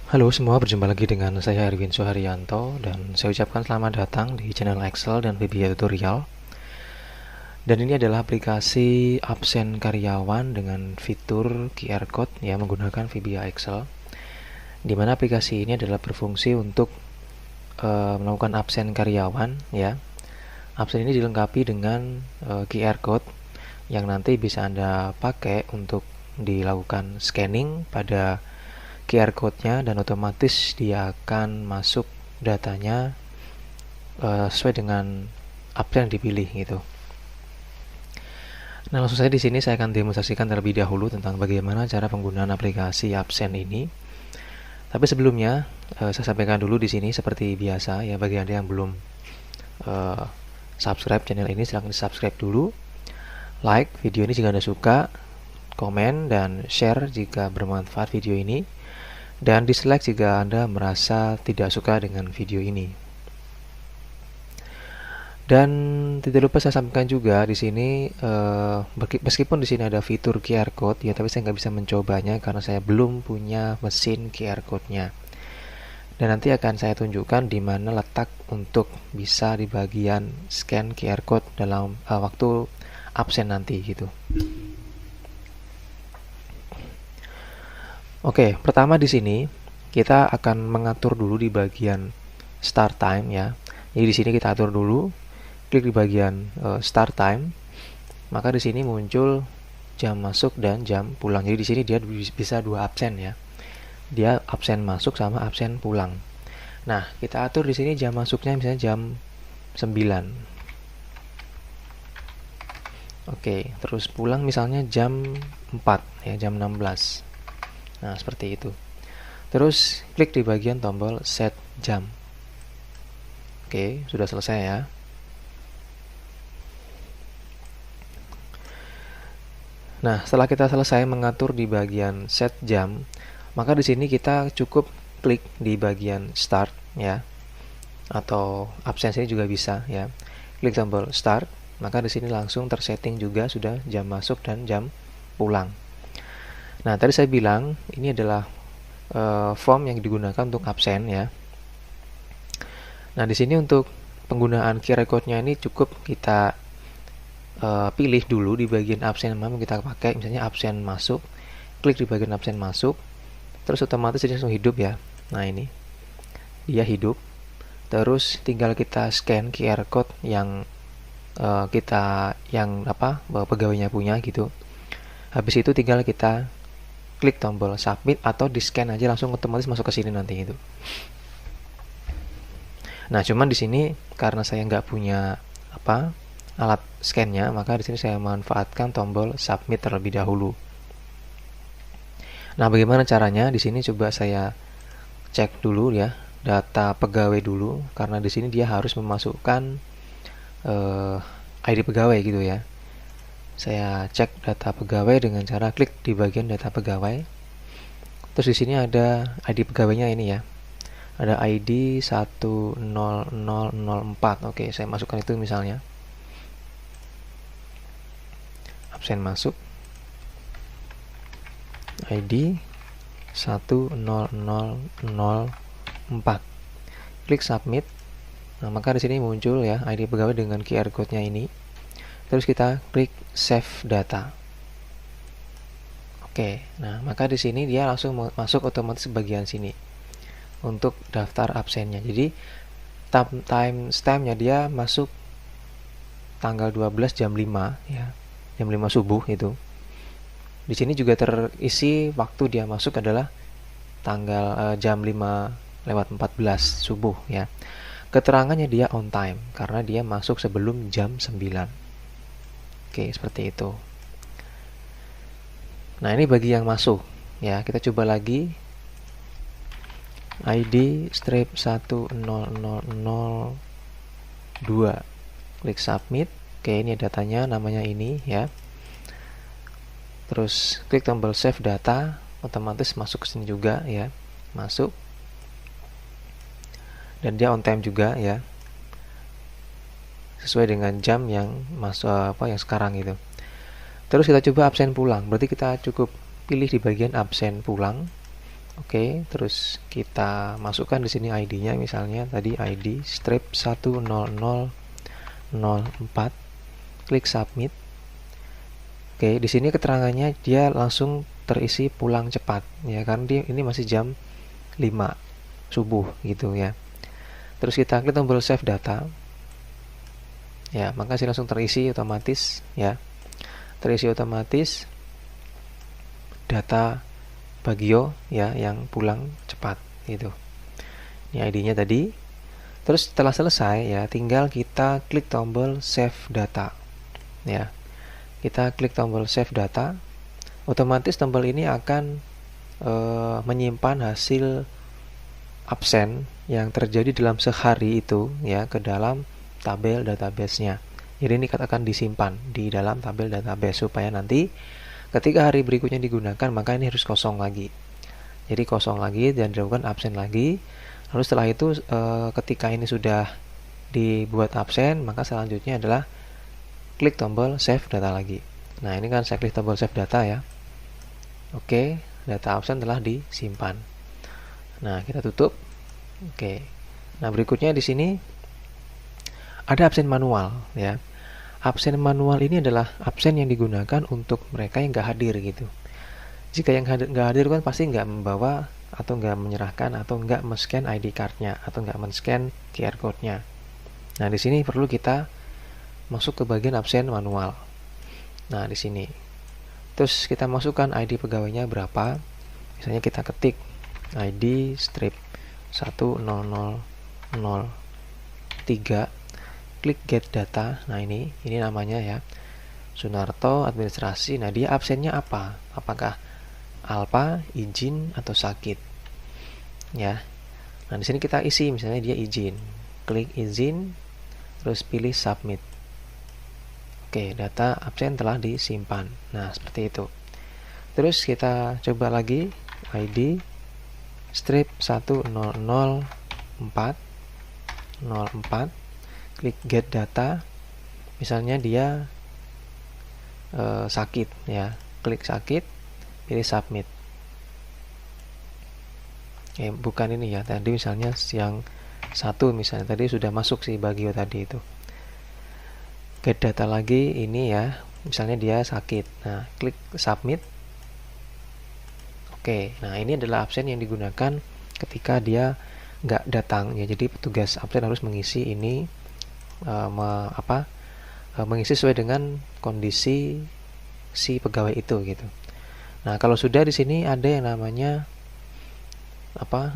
Halo semua, berjumpa lagi dengan saya Erwin Suharyanto dan saya ucapkan selamat datang di channel Excel dan VBA Tutorial. Dan ini adalah aplikasi absen karyawan dengan fitur QR Code ya, menggunakan VBA Excel. Di mana aplikasi ini adalah berfungsi untuk melakukan absen karyawan ya. Absen ini dilengkapi dengan QR Code yang nanti bisa Anda pakai untuk dilakukan scanning pada QR code-nya dan otomatis dia akan masuk datanya sesuai dengan absen yang dipilih gitu. Nah, langsung saja di sini saya akan demonstrasikan terlebih dahulu tentang bagaimana cara penggunaan aplikasi absen ini. Tapi sebelumnya saya sampaikan dulu di sini seperti biasa ya, bagi Anda yang belum subscribe channel ini silahkan subscribe dulu, like video ini jika Anda suka, komen dan share jika bermanfaat video ini, dan dislike jika Anda merasa tidak suka dengan video ini. Dan tidak lupa saya sampaikan juga di sini, meskipun di sini ada fitur QR code ya, tapi saya nggak bisa mencobanya karena saya belum punya mesin QR code-nya. Dan nanti akan saya tunjukkan di mana letak untuk bisa di bagian scan QR code dalam waktu absen nanti gitu. Oke, pertama di sini kita akan mengatur dulu di bagian start time ya. Jadi di sini kita atur dulu, klik di bagian start time, maka di sini muncul jam masuk dan jam pulang. Jadi di sini dia bisa dua absen ya. Dia absen masuk sama absen pulang. Nah, kita atur di sini jam masuknya misalnya jam 9. Oke, terus pulang misalnya jam 4 ya, jam 16. Nah, seperti itu. Terus klik di bagian tombol set jam. Oke, sudah selesai ya. Nah, setelah kita selesai mengatur di bagian set jam, maka di sini kita cukup klik di bagian start ya, atau absen sini juga bisa ya. Klik tombol start, maka di sini langsung tersetting juga sudah jam masuk dan jam pulang. Nah, tadi saya bilang ini adalah form yang digunakan untuk absen ya. Nah, di sini untuk penggunaan QR code-nya ini cukup kita pilih dulu di bagian absen yang mau kita pakai, misalnya absen masuk, klik di bagian absen masuk, terus otomatis dia langsung hidup ya. Nah, ini dia hidup, terus tinggal kita scan QR code yang pegawainya punya gitu. Habis itu tinggal kita klik tombol submit atau di scan aja langsung otomatis masuk ke sini nanti itu. Nah, cuman di sini karena saya nggak punya alat scan-nya, maka di sini saya manfaatkan tombol submit terlebih dahulu. Nah, bagaimana caranya? Di sini coba saya cek dulu ya, data pegawai dulu, karena di sini dia harus memasukkan ID pegawai gitu ya. Saya cek data pegawai dengan cara klik di bagian data pegawai. Terus di sini ada ID pegawainya ini ya. Ada ID 10004. Oke, saya masukkan itu misalnya. Absen masuk. ID 10004. Klik submit. Nah, maka di sini muncul ya ID pegawai dengan QR code-nya ini. Terus kita klik save data. Oke, nah maka di sini dia langsung masuk otomatis bagian sini untuk daftar absennya. Jadi time stamp-nya dia masuk tanggal 12 jam 5 ya. Jam 5 subuh itu. Di sini juga terisi waktu dia masuk adalah tanggal jam 5:14 subuh ya. Keterangannya dia on time karena dia masuk sebelum jam 9. Oke, seperti itu. Nah, ini bagi yang masuk ya. Kita coba lagi. ID strip 10002. Klik submit. Oke, ini datanya, namanya ini ya. Terus klik tombol save data, otomatis masuk ke sini juga ya. Masuk. Dan dia on time juga ya. Sesuai dengan jam yang masuk yang sekarang gitu. Terus kita coba absen pulang. Berarti kita cukup pilih di bagian absen pulang. Oke, terus kita masukkan di sini ID-nya, misalnya tadi ID strip 10004, klik submit. Oke, di sini keterangannya dia langsung terisi pulang cepat, ya kan? Ini masih jam 5 subuh gitu ya. Terus kita klik tombol save data. Ya, maka sih langsung terisi otomatis ya. Terisi otomatis data Bagio ya yang pulang cepat gitu. Ini ID-nya tadi. Terus setelah selesai ya, tinggal kita klik tombol save data. Ya. Kita klik tombol save data. Otomatis tombol ini akan menyimpan hasil absen yang terjadi dalam sehari itu ya ke dalam tabel database-nya. Jadi ini akan disimpan di dalam tabel database supaya nanti ketika hari berikutnya digunakan maka ini harus kosong lagi. Jadi kosong lagi dan dilakukan absen lagi. Lalu setelah itu ketika ini sudah dibuat absen, maka selanjutnya adalah klik tombol save data lagi. Nah, ini kan saya klik tombol save data ya. Oke, data absen telah disimpan. Nah, kita tutup. Oke. Nah, berikutnya di sini ada absen manual ya. Absen manual ini adalah absen yang digunakan untuk mereka yang nggak hadir gitu. Jika yang nggak hadir kan pasti nggak membawa atau nggak menyerahkan atau nggak men-scan ID card-nya atau nggak men-scan QR code-nya. Nah, di sini perlu kita masuk ke bagian absen manual. Nah, di sini. Terus kita masukkan ID pegawainya berapa. Misalnya kita ketik ID strip 10003, klik get data. Nah, ini namanya ya. Sunarto administrasi. Nah, dia absennya apa? Apakah alpa, izin atau sakit? Ya. Nah, di sini kita isi misalnya dia izin. Klik izin, terus pilih submit. Oke, data absen telah disimpan. Nah, seperti itu. Terus kita coba lagi ID strip 10004, klik get data. Misalnya dia sakit ya, klik sakit, pilih submit. Bukan ini ya, tadi misalnya yang satu misalnya tadi sudah masuk si Bagio tadi itu. Get data lagi ini ya, misalnya dia sakit. Nah, klik submit. Oke, nah ini adalah absen yang digunakan ketika dia nggak datang ya. Jadi petugas absen harus mengisi ini mengisi sesuai dengan kondisi si pegawai itu gitu. Nah, kalau sudah di sini ada yang namanya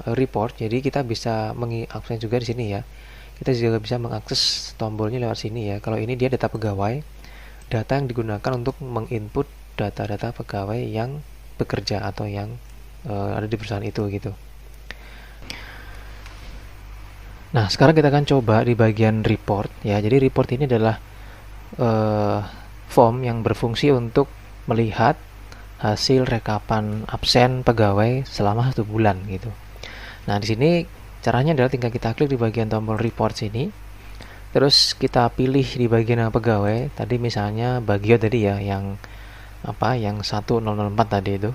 report. Jadi kita bisa mengakses juga di sini ya. Kita juga bisa mengakses tombolnya lewat sini ya. Kalau ini dia data pegawai, data yang digunakan untuk menginput data-data pegawai yang bekerja atau yang ada di perusahaan itu gitu. Nah, sekarang kita akan coba di bagian report ya. Jadi report ini adalah form yang berfungsi untuk melihat hasil rekapan absen pegawai selama 1 bulan gitu. Nah, di sini caranya adalah tinggal kita klik di bagian tombol report sini. Terus kita pilih di bagian pegawai. Tadi misalnya Bagio tadi ya, yang 1004 tadi itu.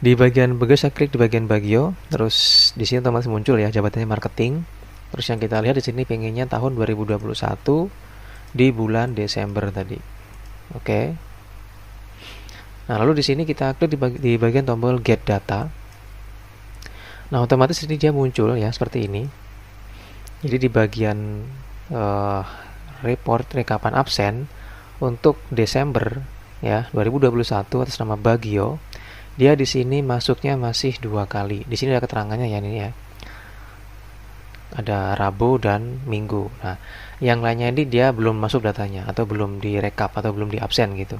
Di bagian Bagio saya klik di bagian Bagio, terus di sini otomatis muncul ya jabatannya marketing. Terus yang kita lihat di sini pengennya tahun 2021 di bulan Desember tadi. Oke. Nah, lalu di sini kita klik di bagian tombol get data. Nah, otomatis ini dia muncul ya seperti ini. Jadi di bagian report rekapan absen untuk Desember ya 2021 atas nama Bagio, dia di sini masuknya masih 2 kali. Di sini ada keterangannya ya ini ya. Ada Rabu dan Minggu. Nah, yang lainnya ini dia belum masuk datanya atau belum direkap atau belum di absen gitu.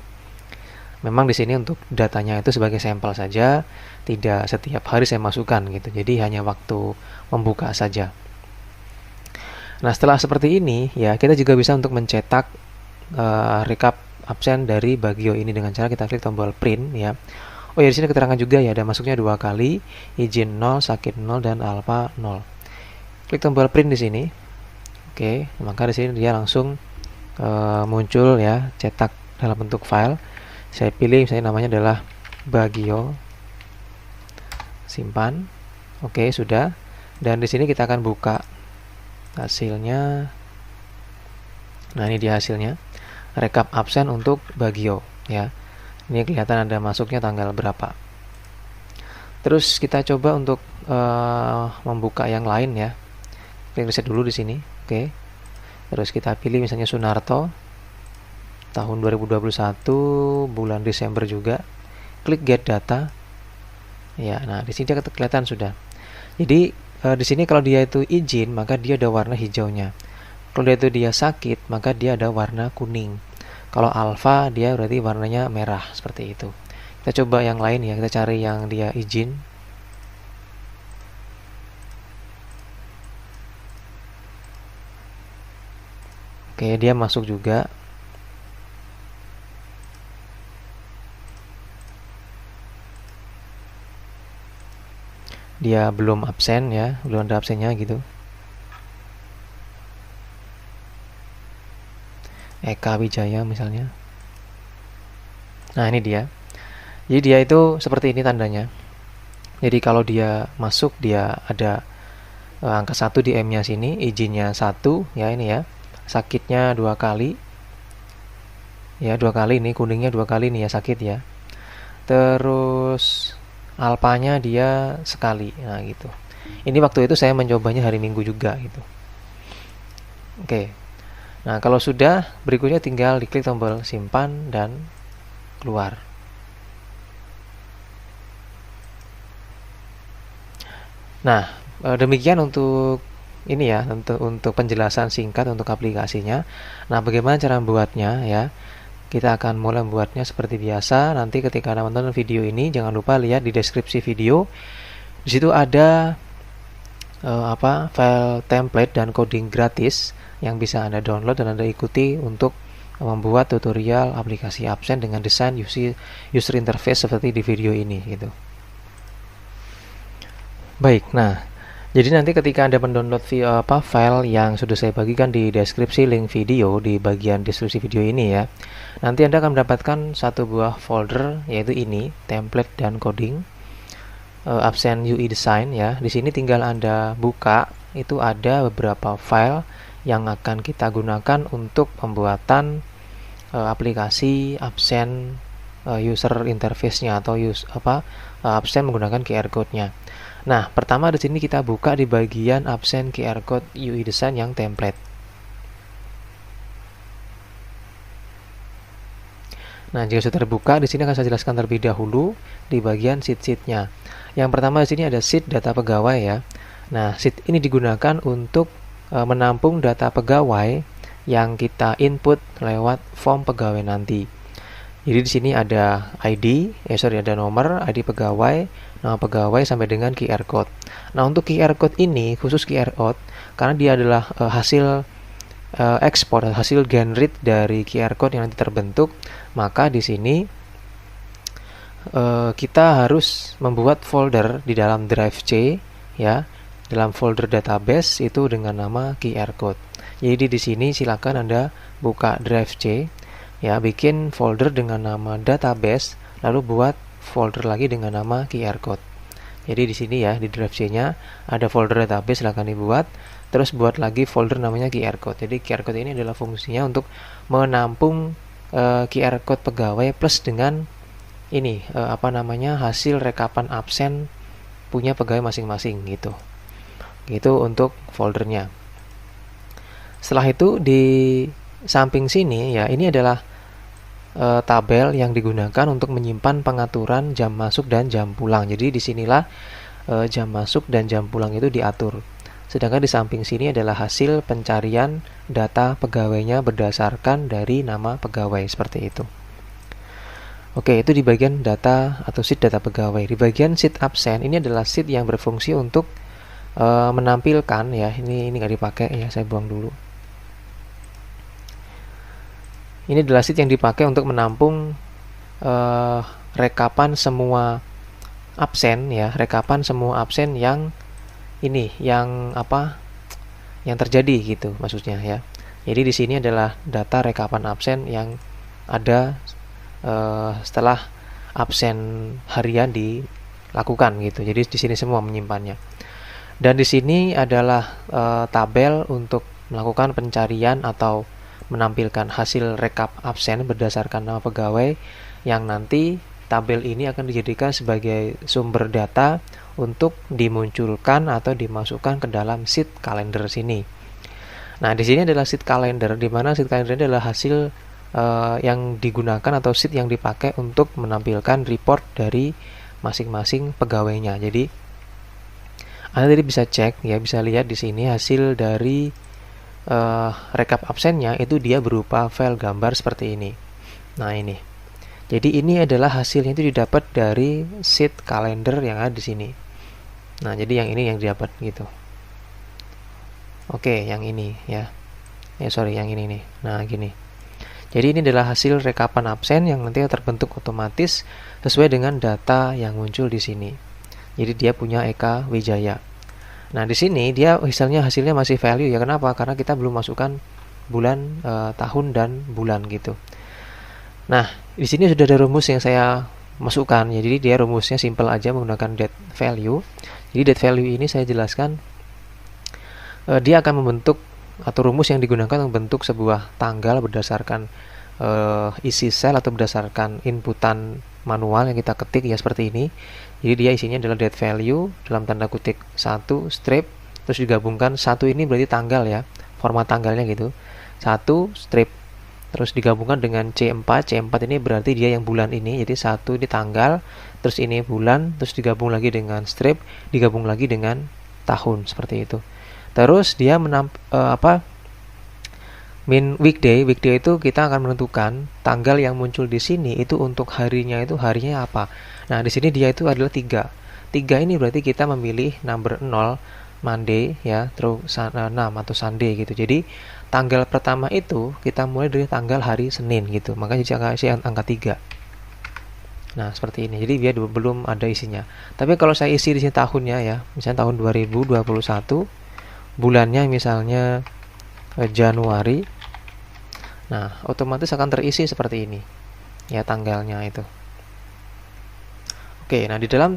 Memang di sini untuk datanya itu sebagai sampel saja, tidak setiap hari saya masukkan gitu. Jadi hanya waktu membuka saja. Nah, setelah seperti ini ya, kita juga bisa untuk mencetak rekap absen dari Bagio ini dengan cara kita klik tombol print ya. Oh ya, di sini keterangan juga ya, ada masuknya 2 kali, izin 0, sakit 0 dan alfa 0. Klik tombol print di sini. Oke, maka di sini dia langsung muncul ya, cetak dalam bentuk file. Saya pilih misalnya namanya adalah Bagio, simpan. Oke, sudah. Dan di sini kita akan buka hasilnya. Nah, ini dia hasilnya. Rekap absen untuk Bagio ya. Ini kelihatan ada masuknya tanggal berapa. Terus kita coba untuk membuka yang lain ya. Klik reset dulu di sini. Oke. Terus kita pilih misalnya Sunarto tahun 2021 bulan Desember juga. Klik get data. Ya, nah di sini dia kelihatan sudah. Jadi di sini kalau dia itu izin, maka dia ada warna hijaunya. Kalau dia sakit, maka dia ada warna kuning. Kalau alfa, dia berarti warnanya merah seperti itu. Kita coba yang lain ya, kita cari yang dia izin. Oke, dia masuk juga. Dia belum absen ya, belum ada absennya gitu. Eka Wijaya misalnya. Nah, ini dia. Jadi dia itu seperti ini tandanya. Jadi kalau dia masuk, dia ada angka 1 di M-nya sini, izinnya 1 ya, ini ya. Sakitnya 2 kali. Ya, 2 kali ini, kuningnya 2 kali nih ya, sakit ya. Terus alpanya dia sekali. Nah, gitu. Ini waktu itu saya mencobanya hari Minggu juga gitu. Oke. Nah, kalau sudah, berikutnya tinggal diklik tombol simpan dan keluar. Nah, demikian untuk ini ya, untuk penjelasan singkat untuk aplikasinya. Nah, bagaimana cara membuatnya ya? Kita akan mulai membuatnya seperti biasa. Nanti ketika Anda menonton video ini, jangan lupa lihat di deskripsi video. Di situ ada file template dan coding gratis yang bisa Anda download dan Anda ikuti untuk membuat tutorial aplikasi absen dengan desain user interface seperti di video ini gitu. Baik, nah jadi nanti ketika Anda mendownload file yang sudah saya bagikan di deskripsi link video di bagian deskripsi video ini ya, nanti Anda akan mendapatkan satu buah folder yaitu ini template dan coding absen UI design ya. Di sini tinggal Anda buka, itu ada beberapa file yang akan kita gunakan untuk pembuatan aplikasi absen user interface-nya atau absen menggunakan QR code-nya. Nah, pertama di sini kita buka di bagian absen QR code UI design yang template. Nah, jika sudah terbuka, di sini akan saya jelaskan terlebih dahulu di bagian sheet-sheet-nya. Yang pertama di sini ada sheet data pegawai ya. Nah, sheet ini digunakan untuk menampung data pegawai yang kita input lewat form pegawai nanti. Jadi di sini ada ada nomor ID pegawai, nama pegawai sampai dengan QR code. Nah, untuk QR code ini khusus QR code karena dia adalah hasil ekspor, hasil generate dari QR code yang nanti terbentuk, maka di sini kita harus membuat folder di dalam drive C ya, dalam folder database itu dengan nama QR code. Jadi di sini silakan Anda buka drive C ya, bikin folder dengan nama database, lalu buat folder lagi dengan nama QR code. Jadi di sini ya, di drive C-nya ada folder database, silakan dibuat, terus buat lagi folder namanya QR code. Jadi QR code ini adalah fungsinya untuk menampung QR code pegawai plus dengan ini hasil rekapan absen punya pegawai masing-masing gitu. Gitu untuk foldernya. Setelah itu di samping sini ya, ini adalah tabel yang digunakan untuk menyimpan pengaturan jam masuk dan jam pulang. Jadi disinilah jam masuk dan jam pulang itu diatur. Sedangkan di samping sini adalah hasil pencarian data pegawainya berdasarkan dari nama pegawai seperti itu. Oke, itu di bagian data atau sheet data pegawai. Di bagian sheet absen ini adalah sheet yang berfungsi untuk menampilkan ya. Ini nggak dipakai ya, saya buang dulu. Ini adalah sheet yang dipakai untuk menampung rekapan semua absen ya, rekapan semua absen yang ini, yang terjadi gitu maksudnya ya. Jadi di sini adalah data rekapan absen yang ada setelah absen harian dilakukan gitu. Jadi di sini semua menyimpannya. Dan di sini adalah tabel untuk melakukan pencarian atau menampilkan hasil rekap absen berdasarkan nama pegawai, yang nanti tabel ini akan dijadikan sebagai sumber data untuk dimunculkan atau dimasukkan ke dalam sheet kalender sini. Nah, di sini adalah sheet kalender, di mana sheet kalender adalah hasil yang digunakan atau sheet yang dipakai untuk menampilkan report dari masing-masing pegawainya. Jadi Anda tadi bisa cek ya, bisa lihat di sini hasil dari rekap absennya itu dia berupa file gambar seperti ini. Nah, ini. Jadi ini adalah hasilnya itu didapat dari sheet kalender yang ada di sini. Nah, jadi yang ini yang didapat gitu. Oke, yang ini ya. Sorry, yang ini nih. Nah, gini. Jadi ini adalah hasil rekapan absen yang nanti terbentuk otomatis sesuai dengan data yang muncul di sini. Jadi dia punya Eka Wijaya. Nah, di sini dia misalnya hasilnya masih value ya. Kenapa? Karena kita belum masukkan bulan, tahun dan bulan gitu. Nah, di sini sudah ada rumus yang saya masukkan ya. Jadi dia rumusnya simple aja menggunakan date value. Jadi date value ini saya jelaskan dia akan membentuk atau rumus yang digunakan membentuk sebuah tanggal berdasarkan isi sel atau berdasarkan inputan manual yang kita ketik ya seperti ini. Jadi dia isinya adalah date value dalam tanda kutip 1 strip, terus digabungkan 1 ini berarti tanggal ya, format tanggalnya gitu. 1 strip terus digabungkan dengan C4. C4 ini berarti dia yang bulan ini. Jadi 1 ini tanggal, terus ini bulan, terus digabung lagi dengan strip, digabung lagi dengan tahun seperti itu. Terus dia weekday itu kita akan menentukan tanggal yang muncul di sini itu untuk harinya apa. Nah, di sini dia itu adalah 3. 3 ini berarti kita memilih number 0 Monday ya, terus 6 atau Sunday gitu. Jadi tanggal pertama itu kita mulai dari tanggal hari Senin gitu. Makanya jadi angka 3. Nah, seperti ini. Jadi dia belum ada isinya. Tapi kalau saya isi di sini tahunnya ya, misalnya tahun 2021, bulannya misalnya Januari. Nah, otomatis akan terisi seperti ini. Ya, tanggalnya itu. Oke, nah di dalam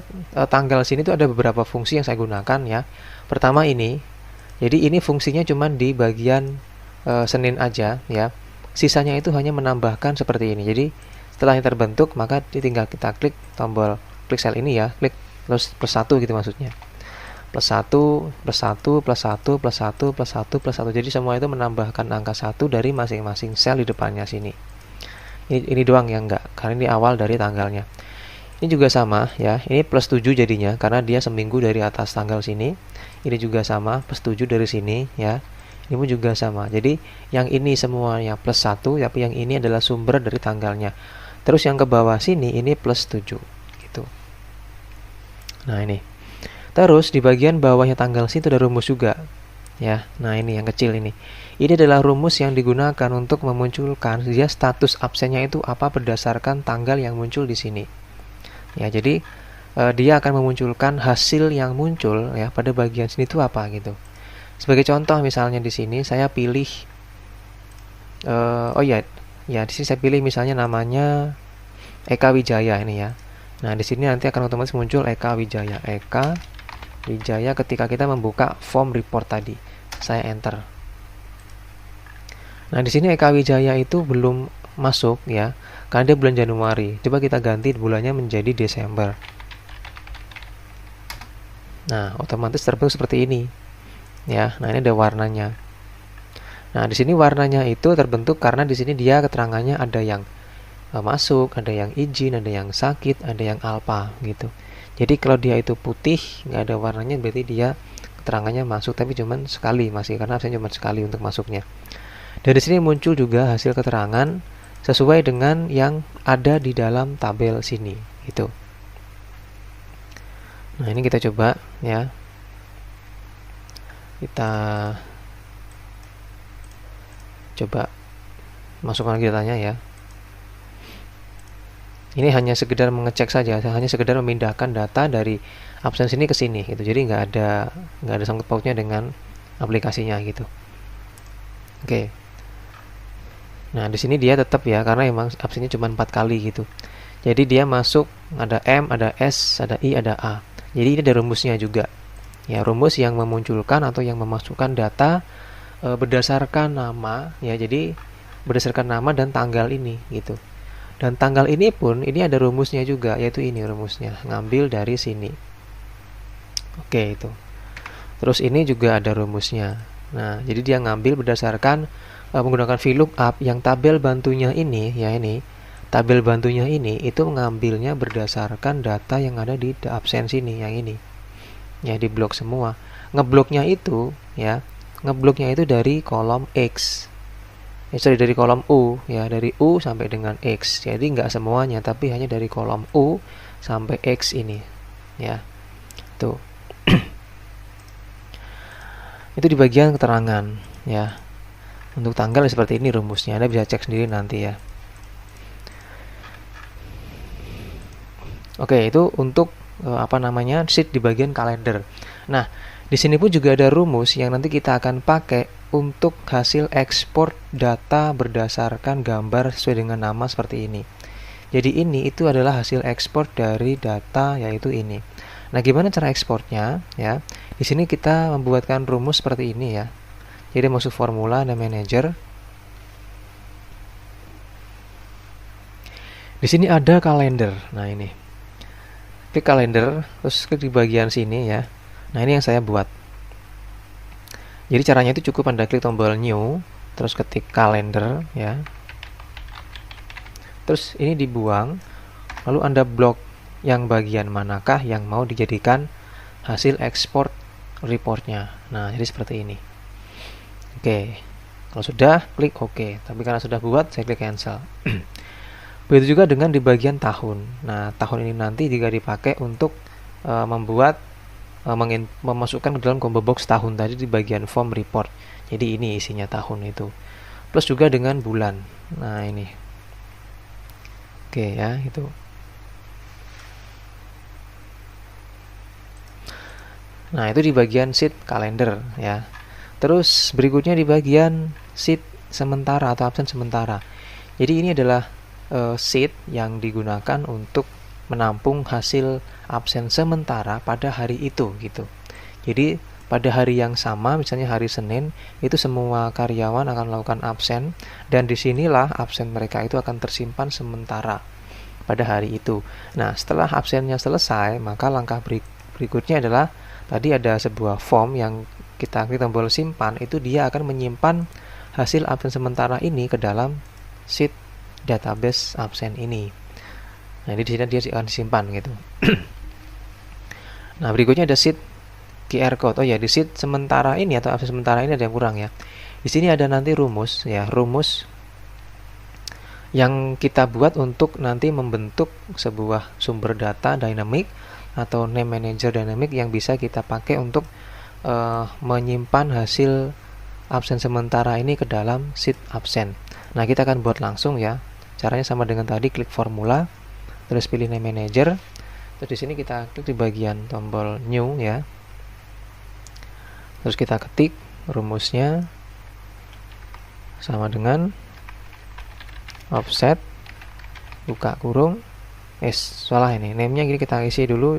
tanggal sini tuh ada beberapa fungsi yang saya gunakan ya. Pertama ini. Jadi ini fungsinya cuma di bagian Senin aja ya. Sisanya itu hanya menambahkan seperti ini. Jadi setelah yang terbentuk maka tinggal kita klik tombol klik sel ini ya, klik terus +1 gitu maksudnya. +1 +1 +1 +1 +1 +1. Jadi semua itu menambahkan angka 1 dari masing-masing sel di depannya sini. Ini doang yang enggak, karena ini awal dari tanggalnya. Ini juga sama ya, ini +7 jadinya karena dia seminggu dari atas tanggal sini. Ini juga sama, +7 dari sini ya. Ini pun juga sama. Jadi yang ini semuanya +1, tapi yang ini adalah sumber dari tanggalnya. Terus yang ke bawah sini ini +7 gitu. Nah, ini. Terus di bagian bawahnya tanggal sini ada rumus juga. Ya. Nah, ini yang kecil ini. Ini adalah rumus yang digunakan untuk memunculkan dia status absennya itu apa berdasarkan tanggal yang muncul di sini. Ya, jadi dia akan memunculkan hasil yang muncul ya pada bagian sini itu apa gitu. Sebagai contoh misalnya di sini saya pilih di sini saya pilih misalnya namanya Eka Wijaya ini ya. Nah, di sini nanti akan otomatis muncul Eka Wijaya. Eka Wijaya ketika kita membuka form report tadi. Saya enter. Nah, di sini Eka Wijaya itu belum masuk ya, karena dia bulan Januari. Coba kita ganti bulannya menjadi Desember. Nah, otomatis terbentuk seperti ini. Ya, nah ini ada warnanya. Nah, di sini warnanya itu terbentuk karena di sini dia keterangannya ada yang masuk, ada yang izin, ada yang sakit, ada yang alpa gitu. Jadi kalau dia itu putih, nggak ada warnanya berarti dia keterangannya masuk, tapi cuman sekali masih karena absennya cuma sekali untuk masuknya. Dari sini muncul juga hasil keterangan sesuai dengan yang ada di dalam tabel sini gitu. Nah, ini kita coba ya. Kita coba masukkan lagi datanya ya. Ini hanya sekedar mengecek saja, hanya sekedar memindahkan data dari absen sini ke sini gitu. Jadi nggak ada sangkut pautnya dengan aplikasinya gitu. Oke. Nah, di sini dia tetap ya karena emang absennya cuma 4 kali gitu. Jadi dia masuk, ada M, ada S, ada I, ada A. Jadi ini ada rumusnya juga. Ya, rumus yang memunculkan atau yang memasukkan data berdasarkan nama, ya. Jadi berdasarkan nama dan tanggal ini gitu. Dan tanggal ini pun ini ada rumusnya juga, yaitu ini rumusnya. Ngambil dari sini. Oke, itu. Terus ini juga ada rumusnya. Nah, jadi dia ngambil berdasarkan menggunakan VLOOKUP yang tabel bantunya ini, ya ini. Tabel bantunya ini itu mengambilnya berdasarkan data yang ada di absen sini, yang ini. Ya, di blok semua. Ngebloknya itu, ya. Ngebloknya itu dari kolom X. Sorry, dari kolom U, ya, dari U sampai dengan X. Jadi nggak semuanya, tapi hanya dari kolom U sampai X ini, ya. Tuh. Itu di bagian keterangan, ya. Untuk tanggal seperti ini rumusnya. Anda bisa cek sendiri nanti, ya. Oke, itu untuk sheet di bagian kalender. Nah, di sini pun juga ada rumus yang nanti kita akan pakai untuk hasil ekspor data berdasarkan gambar sesuai dengan nama seperti ini. Jadi ini itu adalah hasil ekspor dari data, yaitu ini. Nah, gimana cara ekspornya? Ya, di sini kita membuatkan rumus seperti ini, ya. Jadi masuk formula dan manager. Di sini ada kalender. Nah, ini. Klik kalender, terus klik di bagian sini, ya. Nah, ini yang saya buat. Jadi caranya itu cukup Anda klik tombol new, terus ketik kalender, ya. Terus ini dibuang, lalu Anda blok yang bagian manakah yang mau dijadikan hasil ekspor reportnya. Nah, jadi seperti ini. Oke, kalau sudah, klik OK. Tapi karena sudah buat, saya klik cancel. Begitu juga dengan di bagian tahun. Nah, tahun ini nanti juga dipakai untuk memasukkan ke dalam combo box tahun tadi di bagian form report. Jadi ini isinya tahun itu. Plus juga dengan bulan. Nah, ini. Oke, ya, itu. Nah, itu di bagian sheet kalender, ya. Terus berikutnya di bagian sheet sementara atau absen sementara. Jadi ini adalah sheet yang digunakan untuk menampung hasil absen sementara pada hari itu gitu. Jadi pada hari yang sama, misalnya hari Senin, itu semua karyawan akan melakukan absen dan disinilah absen mereka itu akan tersimpan sementara pada hari itu. Nah, setelah absennya selesai, maka langkah berikutnya adalah tadi ada sebuah form yang kita klik tombol simpan, itu dia akan menyimpan hasil absen sementara ini ke dalam sheet database absen ini. Nah, di sini dia akan disimpan gitu. Nah, berikutnya ada sheet QR code. Oh ya, di sheet sementara ini atau absen sementara ini ada yang kurang, ya. Di sini ada nanti rumus, ya, rumus yang kita buat untuk nanti membentuk sebuah sumber data dynamic atau name manager dynamic yang bisa kita pakai untuk menyimpan hasil absen sementara ini ke dalam sheet absen. Nah, kita akan buat langsung, ya. Caranya sama dengan tadi, klik formula, terus pilih name manager. Terus di sini kita klik di bagian tombol new, ya. Terus kita ketik rumusnya sama dengan offset buka kurung salah ini, name-nya gini, kita isi dulu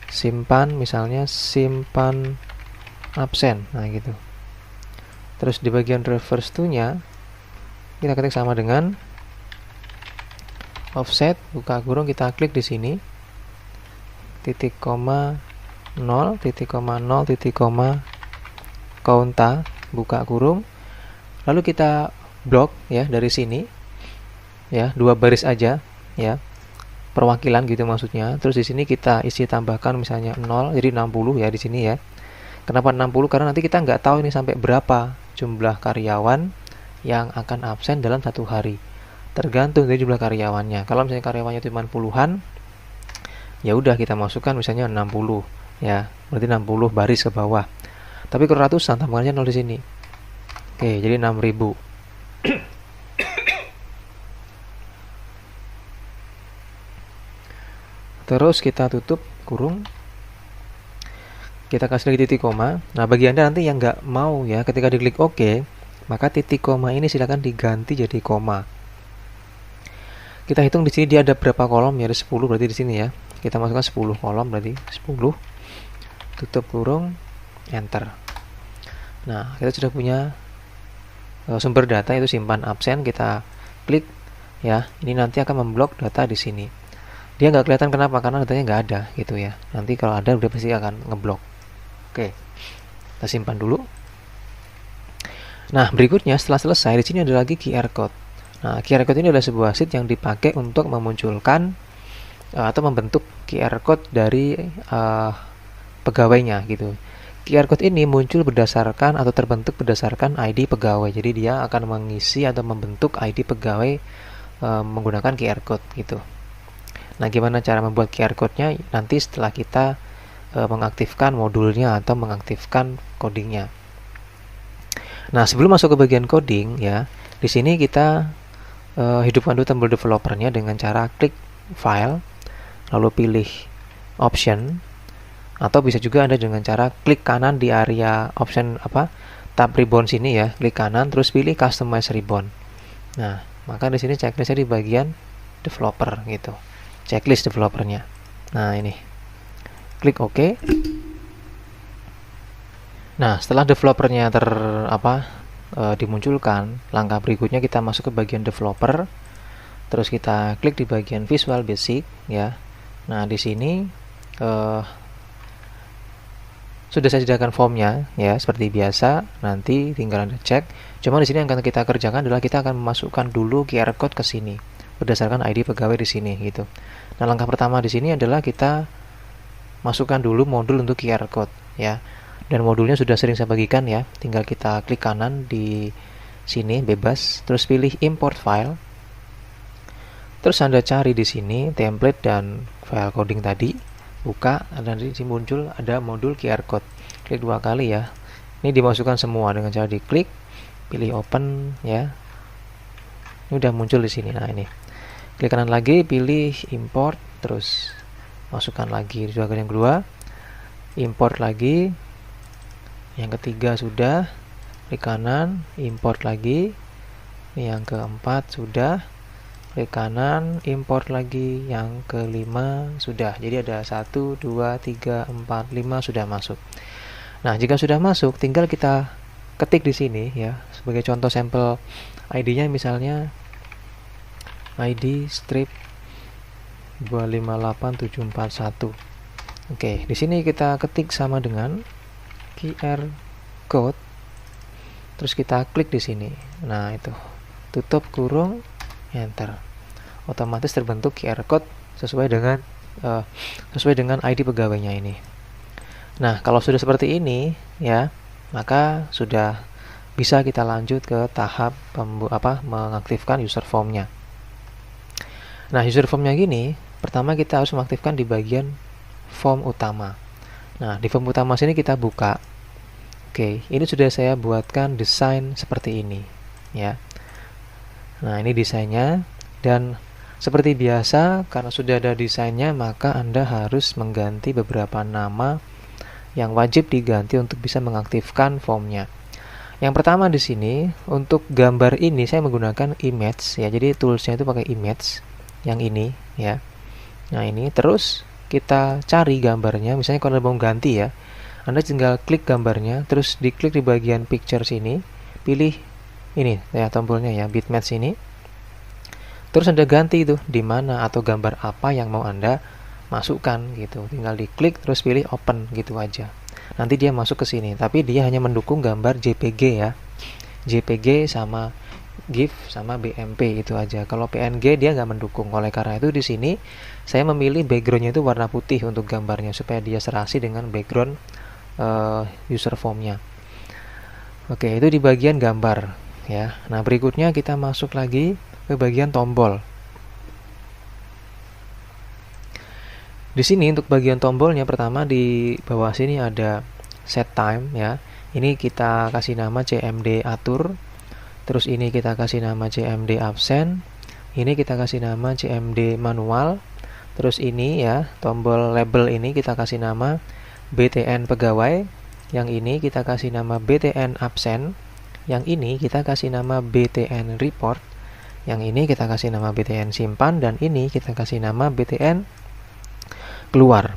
simpan, misalnya simpan absen. Nah, gitu. Terus di bagian reverse to-nya kita ketik sama dengan offset buka kurung, kita klik di sini titik koma 0 titik koma 0 titik koma kaunta buka kurung, lalu kita blok, ya, dari sini, ya, 2 baris aja, ya, perwakilan gitu maksudnya. Terus di sini kita isi tambahkan misalnya 0, jadi 60, ya, di sini, ya. Kenapa 60? Karena nanti kita nggak tahu ini sampai berapa jumlah karyawan yang akan absen dalam satu hari. Tergantung dari jumlah karyawannya. Kalau misalnya karyawannya cuma puluhan, ya udah kita masukkan misalnya 60, ya. Berarti 60 baris ke bawah. Tapi kalau ratusan, tambahkannya 0 di sini. Oke, jadi 6.000. Terus kita tutup kurung. Kita kasih lagi titik koma. Nah, bagi Anda nanti yang nggak mau, ya, ketika diklik OK, maka titik koma ini silakan diganti jadi koma. Kita hitung di sini dia ada berapa kolom ya, ada 10 berarti di sini ya. Kita masukkan 10 kolom berarti 10. Tutup kurung, enter. Nah, kita sudah punya sumber data itu simpan absen, kita klik ya. Ini nanti akan memblok data di sini. Dia nggak kelihatan kenapa, karena datanya nggak ada gitu ya. Nanti kalau ada udah pasti akan ngeblok. Oke. Kita simpan dulu. Nah, berikutnya setelah selesai di sini ada lagi QR code. Nah, QR code ini adalah sebuah sheet yang dipakai untuk memunculkan atau membentuk QR code dari pegawainya gitu. QR code ini muncul berdasarkan atau terbentuk berdasarkan ID pegawai. Jadi dia akan mengisi atau membentuk ID pegawai menggunakan QR code gitu. Nah, gimana cara membuat QR code-nya? Nanti setelah kita mengaktifkan modulnya atau mengaktifkan codingnya. Nah, sebelum masuk ke bagian coding ya, di sini kita hidupkan dulu tombol developernya dengan cara klik file, lalu pilih option, atau bisa juga Anda dengan cara klik kanan di area option tab ribbon sini ya, klik kanan terus pilih customize ribbon. Nah, maka di sini checklistnya di bagian developer gitu, checklist developernya. Nah, ini klik OK. Nah, setelah developernya dimunculkan, langkah berikutnya kita masuk ke bagian developer. Terus kita klik di bagian Visual Basic ya. Nah, di sini sudah saya sediakan formnya ya, seperti biasa. Nanti tinggal Anda cek. Cuma di sini yang akan kita kerjakan adalah kita akan memasukkan dulu QR code ke sini berdasarkan ID pegawai di sini gitu. Nah, langkah pertama di sini adalah kita masukkan dulu modul untuk QR code ya. Dan modulnya sudah sering saya bagikan ya. Tinggal kita klik kanan di sini bebas, terus pilih import file. Terus Anda cari di sini template dan file coding tadi, buka, dan di sini muncul ada modul QR code. Klik 2 kali ya. Ini dimasukkan semua dengan cara diklik, pilih open ya. Ini udah muncul di sini. Nah, ini. Klik kanan lagi, pilih import, terus masukkan lagi di bagian yang kedua. Import lagi. Yang ketiga sudah, klik kanan, import lagi. Yang keempat sudah, klik kanan, import lagi. Yang kelima sudah. Jadi ada 1, 2, 3, 4, 5 sudah masuk. Nah, jika sudah masuk, tinggal kita ketik di sini ya. Sebagai contoh sampel ID-nya misalnya ID strip 258741. Oke, di sini kita ketik sama dengan QR code, terus kita klik di sini. Nah, itu tutup kurung, enter. Otomatis terbentuk QR code sesuai dengan ID pegawainya ini. Nah, kalau sudah seperti ini ya, maka sudah bisa kita lanjut ke tahap mengaktifkan user formnya. Nah, user formnya gini, pertama kita harus mengaktifkan di bagian form utama. Nah, di form utama sini kita buka. Oke, ini sudah saya buatkan desain seperti ini ya. Nah, ini desainnya, dan seperti biasa karena sudah ada desainnya, maka Anda harus mengganti beberapa nama yang wajib diganti untuk bisa mengaktifkan formnya. Yang pertama di sini untuk gambar ini saya menggunakan image ya. Jadi toolsnya itu pakai image yang ini ya. Nah, ini terus kita cari gambarnya. Misalnya kalau mau ganti ya, Anda tinggal klik gambarnya, terus diklik di bagian picture sini, pilih ini ya tombolnya ya, bitmap sini. Terus Anda ganti itu di mana atau gambar apa yang mau Anda masukkan gitu. Tinggal diklik terus pilih open gitu aja. Nanti dia masuk ke sini, tapi dia hanya mendukung gambar JPG ya. JPG sama GIF sama BMP itu aja. Kalau PNG dia nggak mendukung. Oleh karena itu di sini saya memilih backgroundnya itu warna putih untuk gambarnya supaya dia serasi dengan background user formnya. Oke, itu di bagian gambar ya. Nah, berikutnya kita masuk lagi ke bagian tombol. Di sini untuk bagian tombolnya pertama di bawah sini ada set time ya. Ini kita kasih nama CMD atur. Terus ini kita kasih nama CMD absen. Ini kita kasih nama CMD manual. Terus ini ya, tombol label ini kita kasih nama BTN pegawai. Yang ini kita kasih nama BTN absen. Yang ini kita kasih nama BTN report. Yang ini kita kasih nama btn simpan, dan ini kita kasih nama btn keluar.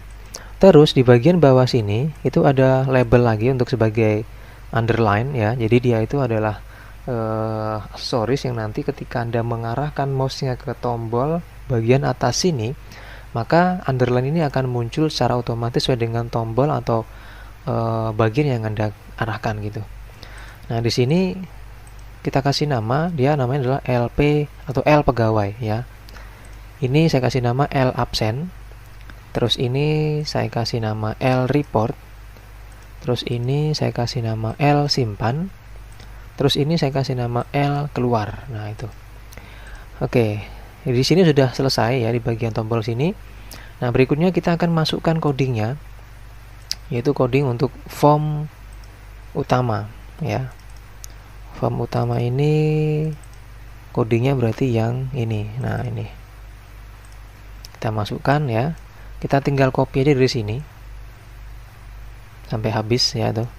Terus di bagian bawah sini itu ada label lagi untuk sebagai underline ya. Jadi dia itu adalah aksesoris yang nanti ketika Anda mengarahkan mouse-nya ke tombol bagian atas sini, maka underline ini akan muncul secara otomatis sesuai dengan tombol atau bagian yang Anda arahkan gitu. Nah, di sini kita kasih nama, dia namanya adalah LP atau L pegawai ya. Ini saya kasih nama L absen. Terus ini saya kasih nama L report. Terus ini saya kasih nama L simpan. Terus ini saya kasih nama L keluar. Nah, itu. Oke, di sini sudah selesai ya di bagian tombol sini. Nah, berikutnya kita akan masukkan codingnya, yaitu coding untuk form utama ya. Form utama ini codingnya berarti yang ini. Nah, ini kita masukkan ya. Kita tinggal copy aja dari sini sampai habis ya tuh.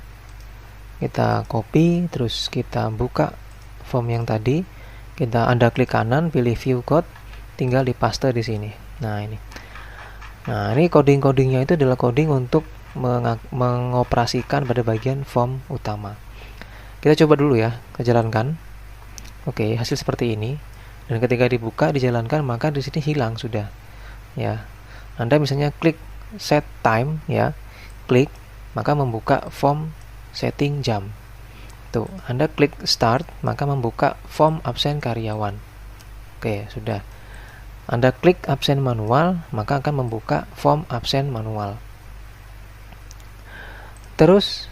Kita copy, terus kita buka form yang tadi, Anda klik kanan, pilih view code, tinggal dipaste di sini. Nah, ini. Nah, ini coding-codingnya itu adalah coding untuk mengoperasikan pada bagian form utama. Kita coba dulu ya, kejalankan. Oke, hasil seperti ini. Dan ketika dibuka, dijalankan, maka di sini hilang sudah. Ya. Anda misalnya klik set time ya, klik, maka membuka form setting jam. Tuh, Anda klik start, maka membuka form absen karyawan. Oke, sudah. Anda klik absen manual, maka akan membuka form absen manual. Terus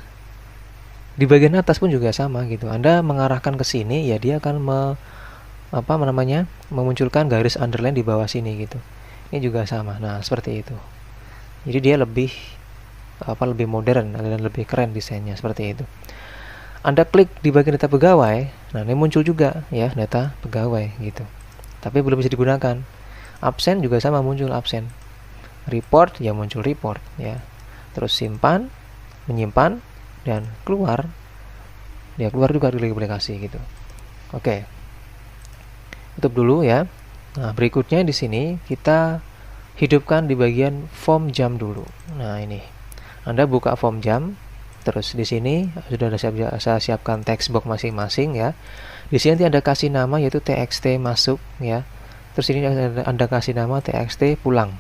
di bagian atas pun juga sama gitu. Anda mengarahkan ke sini, ya dia akan memunculkan garis underline di bawah sini gitu. Ini juga sama. Nah, seperti itu. Jadi dia lebih modern dan lebih keren desainnya seperti itu. Anda klik di bagian data pegawai, nah ini muncul juga ya data pegawai gitu. Tapi belum bisa digunakan. Absen juga sama, muncul absen. Report ya muncul report ya. Terus simpan, menyimpan, dan keluar. Dia keluar juga dari aplikasi gitu. Oke. Tutup dulu ya. Nah, berikutnya di sini kita hidupkan di bagian form jam dulu. Nah, ini. Anda buka form jam, terus di sini sudah saya siapkan text box masing-masing ya. Di sini nanti Anda kasih nama yaitu txt masuk ya. Terus ini Anda kasih nama txt pulang.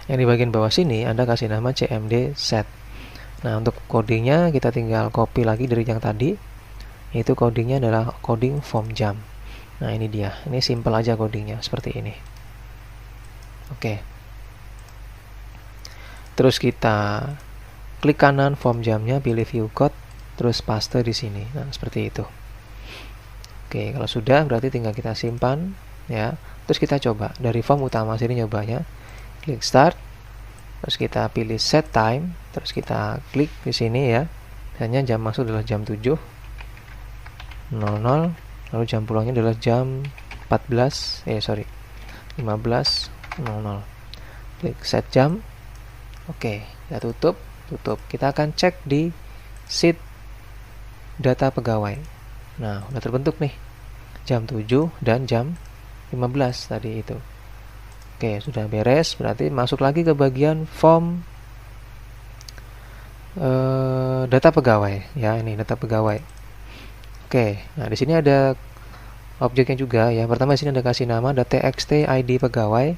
Yang di bagian bawah sini Anda kasih nama cmd set. Nah, untuk codingnya kita tinggal copy lagi dari yang tadi. Yaitu codingnya adalah coding form jam. Nah, ini dia. Ini simple aja codingnya seperti ini. Oke. Terus kita klik kanan form jamnya, pilih view code, terus paste di sini. Nah, seperti itu. Oke, kalau sudah berarti tinggal kita simpan ya. Terus kita coba dari form utama sini nyobanya. Klik start. Terus kita pilih set time, terus kita klik di sini ya. Misalnya jam masuk adalah jam 7.00, lalu jam pulangnya adalah jam 15.00. Klik set jam. Oke, kita tutup. Kita akan cek di sheet data pegawai. Nah, udah terbentuk nih. Jam 7 dan jam 15 tadi itu. Oke, sudah beres. Berarti masuk lagi ke bagian form data pegawai. Ya, ini data pegawai. Oke, nah di sini ada objeknya juga ya. Pertama di sini Anda kasih nama, ada txt id pegawai.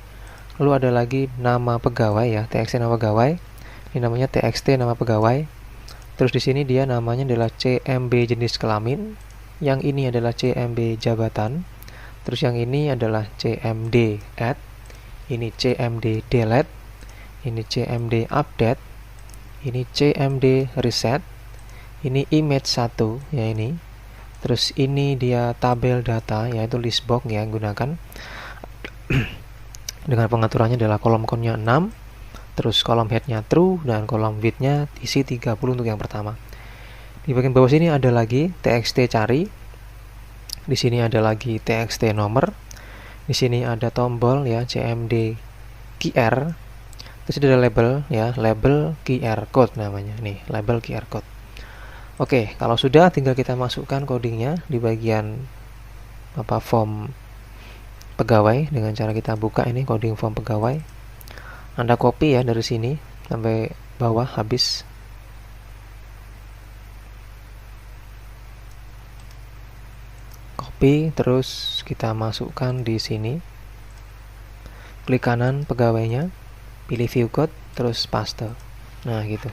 Lalu ada lagi nama pegawai ya, txt nama pegawai. Ini namanya txt nama pegawai. Terus di sini dia namanya adalah cmb jenis kelamin. Yang ini adalah cmb jabatan. Terus yang ini adalah cmd add. Ini cmd delete. Ini cmd update. Ini cmd reset. Ini image 1 ya ini. Terus ini dia tabel data yaitu list box ya gunakan. Dengan pengaturannya adalah kolom count-nya 6, terus kolom head-nya true dan kolom width-nya isi 30 untuk yang pertama. Di bagian bawah sini ada lagi txt cari. Di sini ada lagi txt nomor. Di sini ada tombol ya cmd QR. Terus ada label ya, label QR code namanya. Nih, label QR code. Oke, kalau sudah tinggal kita masukkan codingnya di bagian form pegawai dengan cara kita buka ini coding form pegawai. Anda copy ya dari sini sampai bawah habis. Copy, terus kita masukkan di sini. Klik kanan pegawainya, pilih view code, terus paste. Nah, gitu.